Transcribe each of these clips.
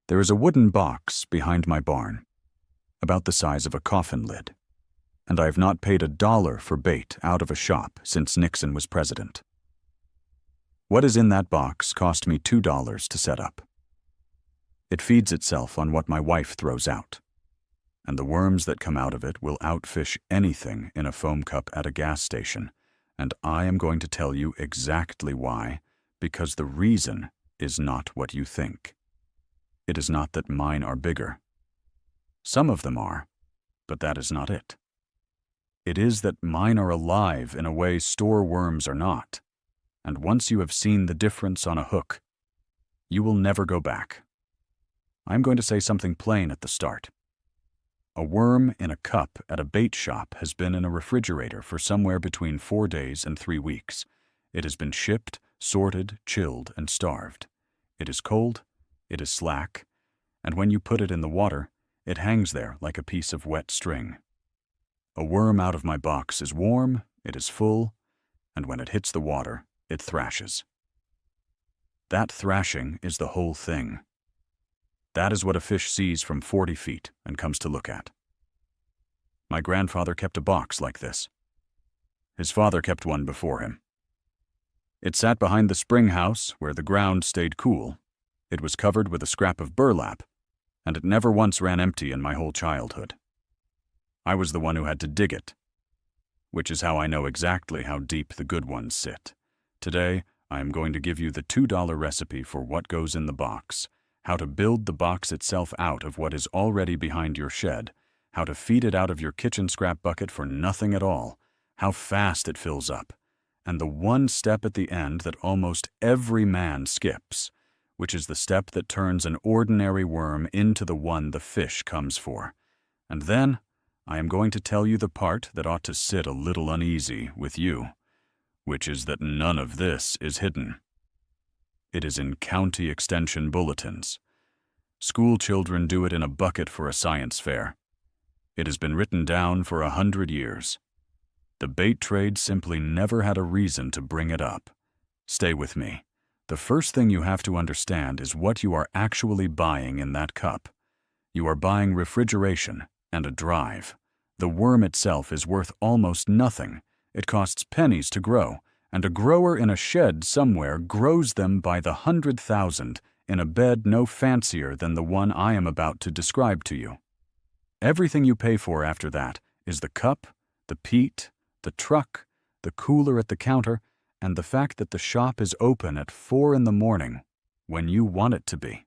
There is a wooden box behind my barn, about the size of a coffin lid, and I have not paid $1 for bait out of a shop since Nixon was president. What is in that box cost me $2 to set up. It feeds itself on what my wife throws out, and the worms that come out of it will outfish anything in a foam cup at a gas station, and I am going to tell you exactly why, because the reason is not what you think. It is not that mine are bigger. Some of them are, but that is not it. It is that mine are alive in a way store worms are not, and once you have seen the difference on a hook, you will never go back. I'm going to say something plain at the start. A worm in a cup at a bait shop has been in a refrigerator for somewhere between 4 days and 3 weeks. It has been shipped, sorted, chilled, and starved. It is cold, it is slack, and when you put it in the water, it hangs there like a piece of wet string. A worm out of my box is warm, it is full, and when it hits the water, it thrashes. That thrashing is the whole thing. That is what a fish sees from 40 feet and comes to look at. My grandfather kept a box like this. His father kept one before him. It sat behind the spring house where the ground stayed cool. It was covered with a scrap of burlap, and it never once ran empty in my whole childhood. I was the one who had to dig it, which is how I know exactly how deep the good ones sit. Today, I am going to give you the $2 recipe for what goes in the box, how to build the box itself out of what is already behind your shed, how to feed it out of your kitchen scrap bucket for nothing at all, how fast it fills up, and the one step at the end that almost every man skips, which is the step that turns an ordinary worm into the one the fish comes for. And then, I am going to tell you the part that ought to sit a little uneasy with you, which is that none of this is hidden. It is in county extension bulletins. School children do it in a bucket for a science fair. It has been written down for 100 years. The bait trade simply never had a reason to bring it up. Stay with me. The first thing you have to understand is what you are actually buying in that cup. You are buying refrigeration and a drive. The worm itself is worth almost nothing. It costs pennies to grow, and a grower in a shed somewhere grows them by the 100,000 in a bed no fancier than the one I am about to describe to you. Everything you pay for after that is the cup, the peat, the truck, the cooler at the counter, and the fact that the shop is open at 4 in the morning when you want it to be.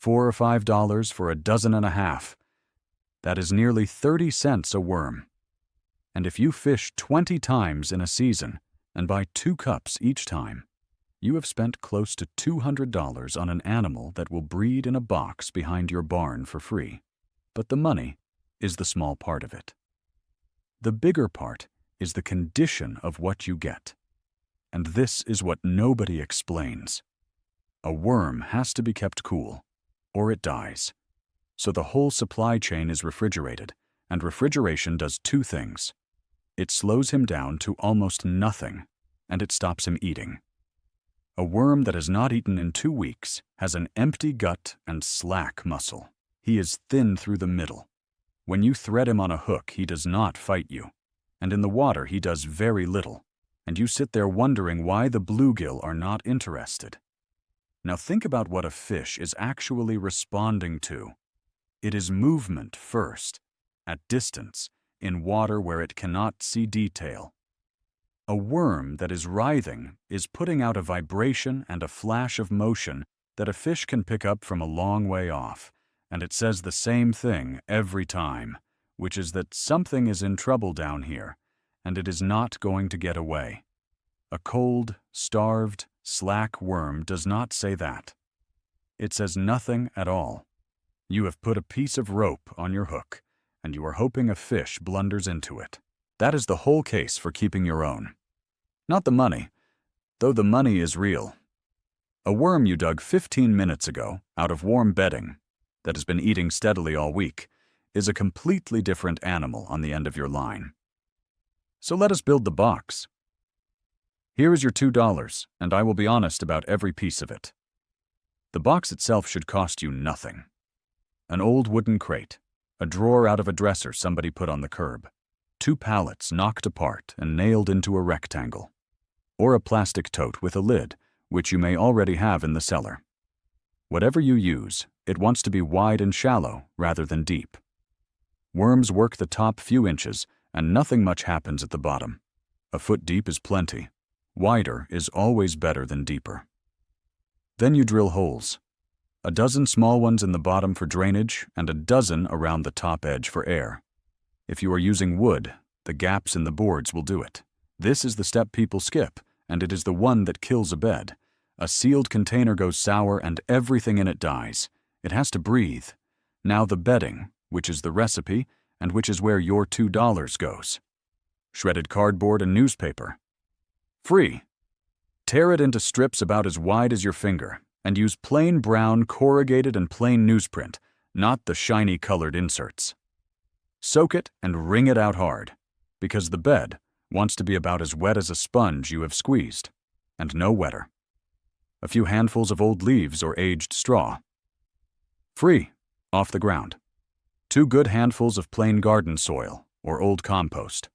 $4 or $5 for a dozen and a half. That is nearly 30 cents a worm. And if you fish 20 times in a season and buy 2 cups each time, you have spent close to $200 on an animal that will breed in a box behind your barn for free. But the money is the small part of it. The bigger part is the condition of what you get. And this is what nobody explains. A worm has to be kept cool, or it dies. So the whole supply chain is refrigerated, and refrigeration does 2 things. It slows him down to almost nothing, and it stops him eating. A worm that has not eaten in 2 weeks has an empty gut and slack muscle. He is thin through the middle. When you thread him on a hook, he does not fight you. And in the water, he does very little. And you sit there wondering why the bluegill are not interested. Now think about what a fish is actually responding to. It is movement first, at distance, in water where it cannot see detail. A worm that is writhing is putting out a vibration and a flash of motion that a fish can pick up from a long way off, and it says the same thing every time, which is that something is in trouble down here, and it is not going to get away. A cold, starved, slack worm does not say that. It says nothing at all. You have put a piece of rope on your hook, and you are hoping a fish blunders into it. That is the whole case for keeping your own. Not the money, though the money is real. A worm you dug 15 minutes ago out of warm bedding that has been eating steadily all week is a completely different animal on the end of your line. So let us build the box. Here is your $2, and I will be honest about every piece of it. The box itself should cost you nothing. An old wooden crate, a drawer out of a dresser somebody put on the curb, 2 pallets knocked apart and nailed into a rectangle, or a plastic tote with a lid, which you may already have in the cellar. Whatever you use, it wants to be wide and shallow rather than deep. Worms work the top few inches, and nothing much happens at the bottom. A foot deep is plenty. Wider is always better than deeper. Then you drill holes. A dozen small ones in the bottom for drainage and a dozen around the top edge for air. If you are using wood, the gaps in the boards will do it. This is the step people skip, and it is the one that kills a bed. A sealed container goes sour and everything in it dies. It has to breathe. Now the bedding, which is the recipe, and which is where your $2 goes. Shredded cardboard and newspaper. Free. Tear it into strips about as wide as your finger, and use plain brown corrugated and plain newsprint, not the shiny colored inserts. Soak it and wring it out hard, because the bed wants to be about as wet as a sponge you have squeezed, and no wetter. A few handfuls of old leaves or aged straw. Free, off the ground. 2 good handfuls of plain garden soil or old compost.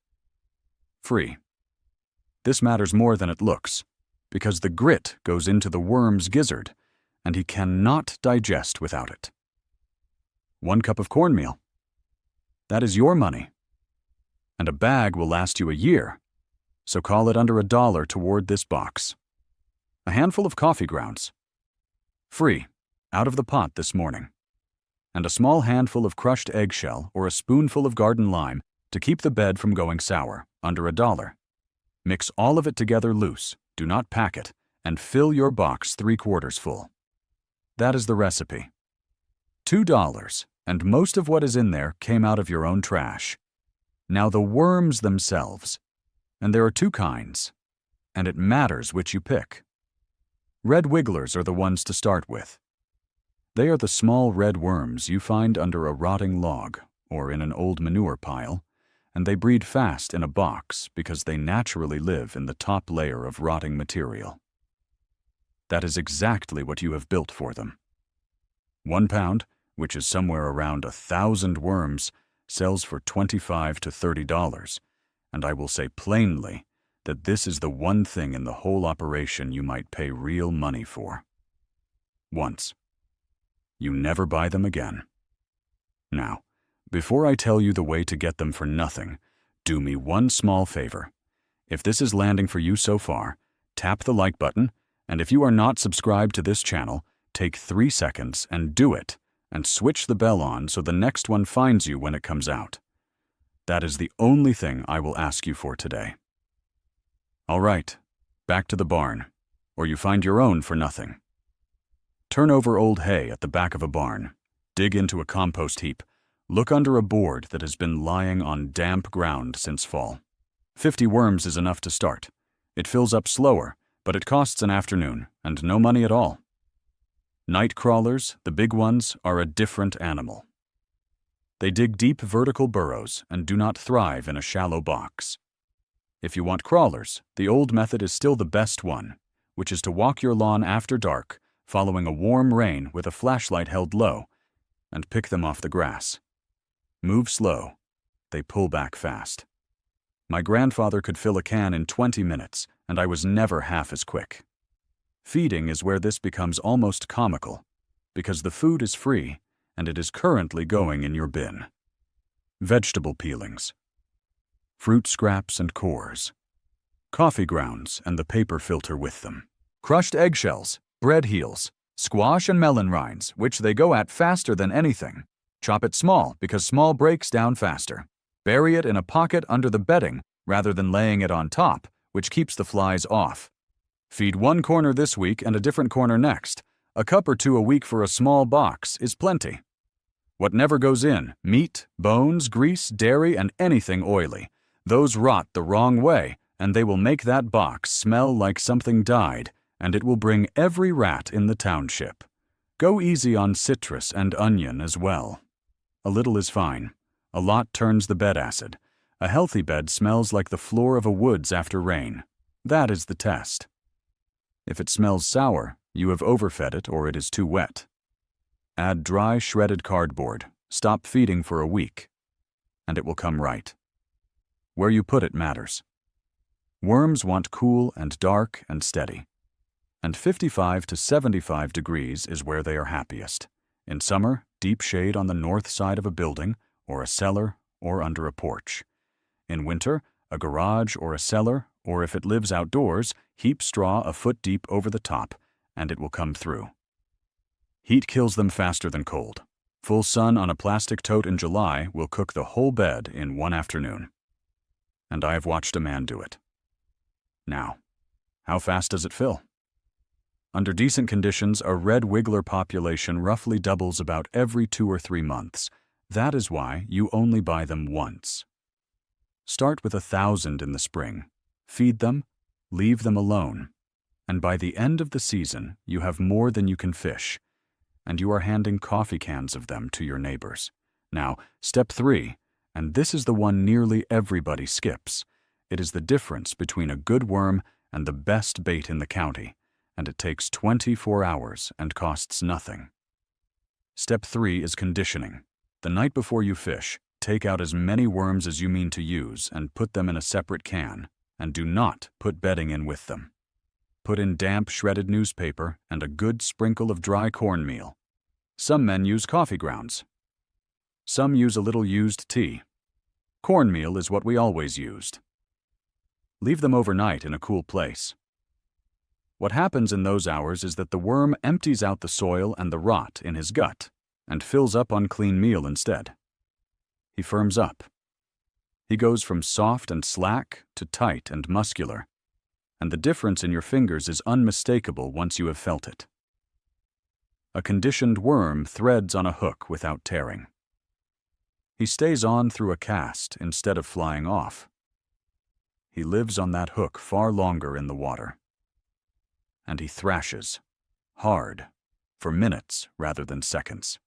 Free. This matters more than it looks, because the grit goes into the worm's gizzard, and he cannot digest without it. 1 cup of cornmeal. That is your money. And a bag will last you a year, so call it under $1 toward this box. A handful of coffee grounds. Free, out of the pot this morning. And a small handful of crushed eggshell or a spoonful of garden lime to keep the bed from going sour, under $1. Mix all of it together loose, do not pack it, and fill your box 3/4 full. That is the recipe. $2, and most of what is in there came out of your own trash. Now the worms themselves, and there are 2 kinds, and it matters which you pick. Red wigglers are the ones to start with. They are the small red worms you find under a rotting log or in an old manure pile, and they breed fast in a box because they naturally live in the top layer of rotting material. That is exactly what you have built for them. 1 pound, which is somewhere around 1,000 worms, sells for $25 to $30, and I will say plainly that this is the one thing in the whole operation you might pay real money for. Once. You never buy them again. Now, before I tell you the way to get them for nothing, do me one small favor. If this is landing for you so far, tap the like button, and if you are not subscribed to this channel, take 3 seconds and do it, and switch the bell on so the next one finds you when it comes out. That is the only thing I will ask you for today. All right, back to the barn, or you find your own for nothing. Turn over old hay at the back of a barn, dig into a compost heap, look under a board that has been lying on damp ground since fall. 50 worms is enough to start. It fills up slower, but it costs an afternoon and no money at all. Night crawlers, the big ones, are a different animal. They dig deep vertical burrows and do not thrive in a shallow box. If you want crawlers, the old method is still the best one, which is to walk your lawn after dark, following a warm rain with a flashlight held low, and pick them off the grass. Move slow. They pull back fast. My grandfather could fill a can in 20 minutes, and I was never half as quick. Feeding is where this becomes almost comical, because the food is free, and it is currently going in your bin. Vegetable peelings. Fruit scraps and cores. Coffee grounds and the paper filter with them. Crushed eggshells, bread heels, squash and melon rinds, which they go at faster than anything. Chop it small because small breaks down faster. Bury it in a pocket under the bedding rather than laying it on top, which keeps the flies off. Feed one corner this week and a different corner next. A cup or 2 a week for a small box is plenty. What never goes in: meat, bones, grease, dairy, and anything oily. Those rot the wrong way, and they will make that box smell like something died, and it will bring every rat in the township. Go easy on citrus and onion as well. A little is fine. A lot turns the bed acid. A healthy bed smells like the floor of a woods after rain. That is the test. If it smells sour, You have overfed it or it is too wet. Add dry, shredded cardboard. Stop feeding for a week, and it will come right. Where you put it matters. Worms want cool and dark and steady, and 55 to 75 degrees is where they are happiest. In summer, deep shade on the north side of a building, or a cellar, or under a porch. In winter, a garage or a cellar, or if it lives outdoors, heap straw a foot deep over the top, and it will come through. Heat kills them faster than cold. Full sun on a plastic tote in July will cook the whole bed in one afternoon. And I have watched a man do it. Now, how fast does it fill? Under decent conditions, a red wiggler population roughly doubles about every 2 or 3 months. That is why you only buy them once. Start with 1,000 in the spring. Feed them, leave them alone, and by the end of the season, you have more than you can fish, and you are handing coffee cans of them to your neighbors. Now, step 3, and this is the one nearly everybody skips. It is the difference between a good worm and the best bait in the county, and it takes 24 hours and costs nothing. Step 3 is conditioning. The night before you fish, take out as many worms as you mean to use and put them in a separate can, and do not put bedding in with them. Put in damp, shredded newspaper and a good sprinkle of dry cornmeal. Some men use coffee grounds. Some use a little used tea. Cornmeal is what we always used. Leave them overnight in a cool place. What happens in those hours is that the worm empties out the soil and the rot in his gut and fills up on clean meal instead. He firms up. He goes from soft and slack to tight and muscular, and the difference in your fingers is unmistakable once you have felt it. A conditioned worm threads on a hook without tearing. He stays on through a cast instead of flying off. He lives on that hook far longer in the water. And he thrashes, hard, for minutes rather than seconds.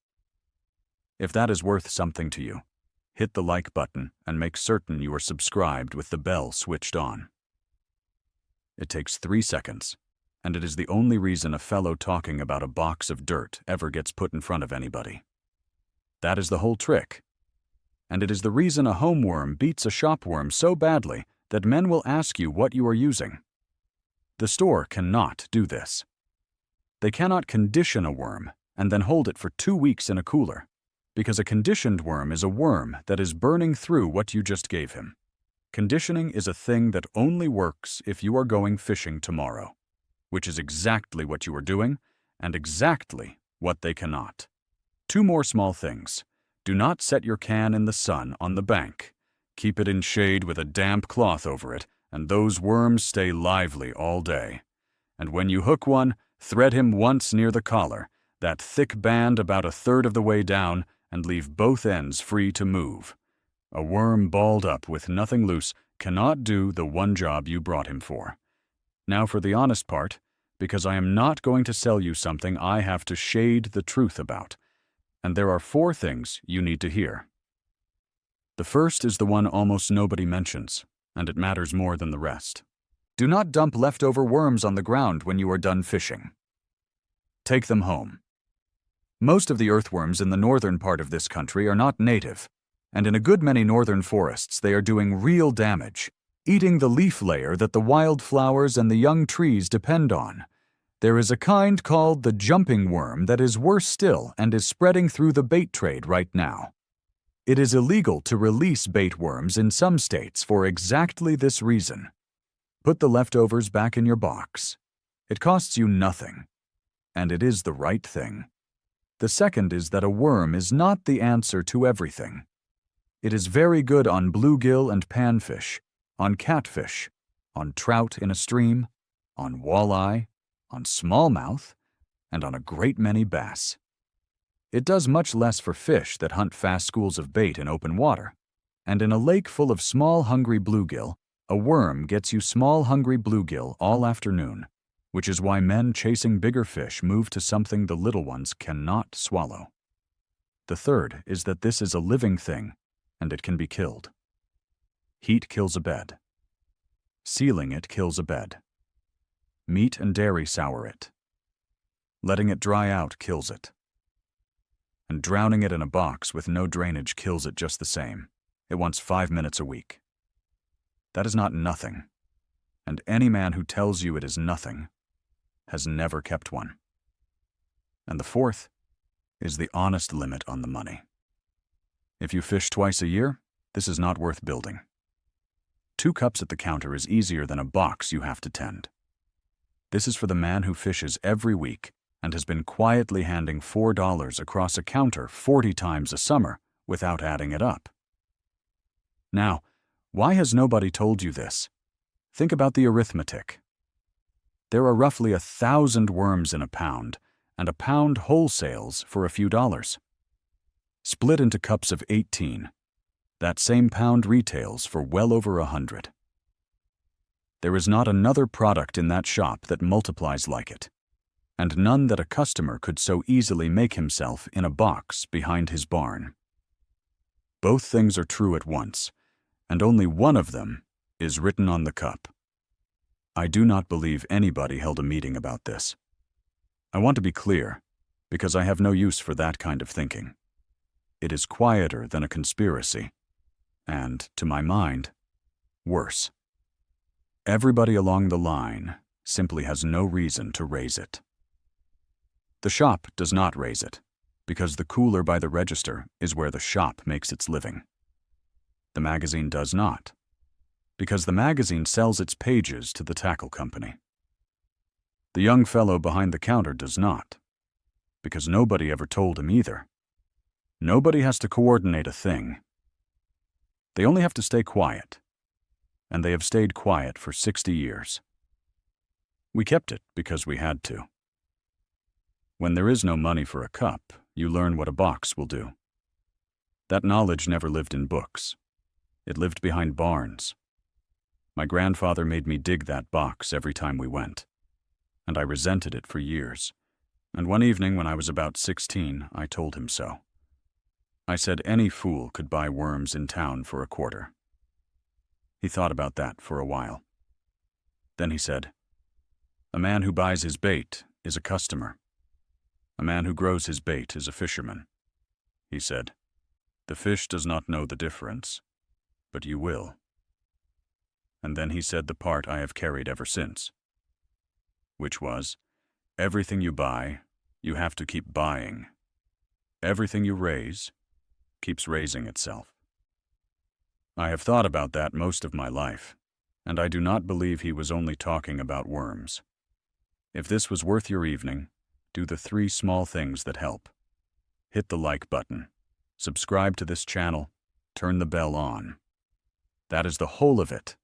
If that is worth something to you, hit the like button and make certain you are subscribed with the bell switched on. It takes 3 seconds, and it is the only reason a fellow talking about a box of dirt ever gets put in front of anybody. That is the whole trick. And it is the reason a home worm beats a shop worm so badly that men will ask you what you are using. The store cannot do this. They cannot condition a worm and then hold it for 2 weeks in a cooler, because a conditioned worm is a worm that is burning through what you just gave him. Conditioning is a thing that only works if you are going fishing tomorrow, which is exactly what you are doing and exactly what they cannot. 2 more small things. Do not set your can in the sun on the bank. Keep it in shade with a damp cloth over it, and those worms stay lively all day. And when you hook one, thread him once near the collar, that thick band about 1/3 of the way down, and leave both ends free to move. A worm balled up with nothing loose cannot do the one job you brought him for. Now for the honest part, because I am not going to sell you something I have to shade the truth about. And there are 4 things you need to hear. The first is the one almost nobody mentions, and it matters more than the rest. Do not dump leftover worms on the ground when you are done fishing. Take them home. Most of the earthworms in the northern part of this country are not native, and in a good many northern forests they are doing real damage, eating the leaf layer that the wildflowers and the young trees depend on. There is a kind called the jumping worm that is worse still and is spreading through the bait trade right now. It is illegal to release bait worms in some states for exactly this reason. Put the leftovers back in your box. It costs you nothing, and it is the right thing. The second is that a worm is not the answer to everything. It is very good on bluegill and panfish, on catfish, on trout in a stream, on walleye, on smallmouth, and on a great many bass. It does much less for fish that hunt fast schools of bait in open water, and in a lake full of small hungry bluegill, a worm gets you small hungry bluegill all afternoon, which is why men chasing bigger fish move to something the little ones cannot swallow. The third is that this is a living thing, and it can be killed. Heat kills a bed. Sealing it kills a bed. Meat and dairy sour it. Letting it dry out kills it. And drowning it in a box with no drainage kills it just the same. It wants 5 minutes a week. That is not nothing. And any man who tells you it is nothing has never kept one. And the fourth is the honest limit on the money. If you fish twice a year, this is not worth building. 2 cups at the counter is easier than a box you have to tend. This is for the man who fishes every week and has been quietly handing $4 across a counter 40 times a summer without adding it up. Now, why has nobody told you this? Think about the arithmetic. There are roughly 1,000 worms in a pound, and a pound wholesales for a few dollars. Split into cups of 18, that same pound retails for well over 100. There is not another product in that shop that multiplies like it, and none that a customer could so easily make himself in a box behind his barn. Both things are true at once, and only one of them is written on the cup. I do not believe anybody held a meeting about this. I want to be clear, because I have no use for that kind of thinking. It is quieter than a conspiracy, and, to my mind, worse. Everybody along the line simply has no reason to raise it. The shop does not raise it, because the cooler by the register is where the shop makes its living. The magazine does not, because the magazine sells its pages to the tackle company. The young fellow behind the counter does not, because nobody ever told him either. Nobody has to coordinate a thing. They only have to stay quiet, and they have stayed quiet for 60 years. We kept it because we had to. When there is no money for a cup, you learn what a box will do. That knowledge never lived in books. It lived behind barns. My grandfather made me dig that box every time we went, and I resented it for years. And one evening when I was about 16, I told him so. I said any fool could buy worms in town for a quarter. He thought about that for a while. Then he said, "A man who buys his bait is a customer. A man who grows his bait is a fisherman." He said, "The fish does not know the difference, but you will." And then he said the part I have carried ever since, which was, everything you buy, you have to keep buying. Everything you raise keeps raising itself. I have thought about that most of my life, and I do not believe he was only talking about worms. If this was worth your evening, do the 3 small things that help. Hit the like button, subscribe to this channel, turn the bell on. That is the whole of it,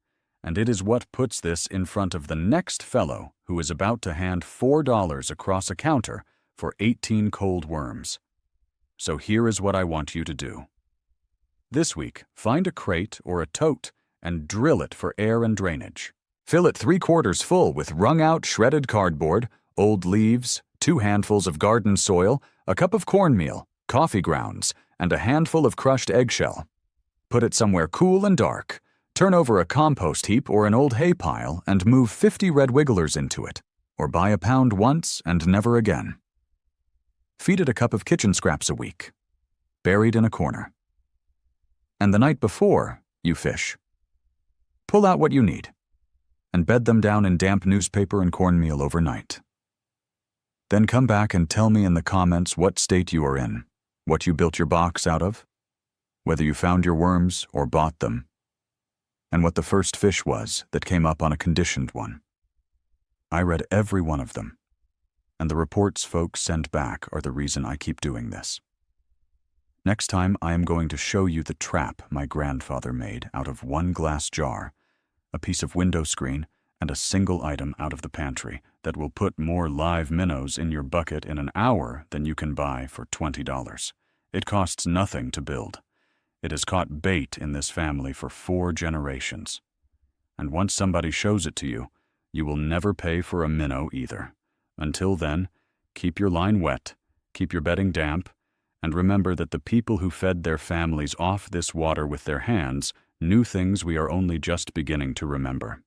and it is what puts this in front of the next fellow who is about to hand $4 across a counter for 18 cold worms. So here is what I want you to do. This week, find a crate or a tote and drill it for air and drainage. Fill it 3/4 full with wrung-out shredded cardboard, old leaves, 2 handfuls of garden soil, a cup of cornmeal, coffee grounds, and a handful of crushed eggshell. Put it somewhere cool and dark. Turn over a compost heap or an old hay pile and move 50 red wigglers into it, or buy a pound once and never again. Feed it a cup of kitchen scraps a week, buried in a corner. And the night before you fish, pull out what you need and bed them down in damp newspaper and cornmeal overnight. Then come back and tell me in the comments what state you are in, what you built your box out of, whether you found your worms or bought them, and what the first fish was that came up on a conditioned one. I read every one of them, and the reports folks send back are the reason I keep doing this. Next time, I am going to show you the trap my grandfather made out of 1 glass jar, a piece of window screen, and a single item out of the pantry that will put more live minnows in your bucket in an hour than you can buy for $20. It costs nothing to build. It has caught bait in this family for 4 generations. And once somebody shows it to you, you will never pay for a minnow either. Until then, keep your line wet, keep your bedding damp, and remember that the people who fed their families off this water with their hands knew things we are only just beginning to remember.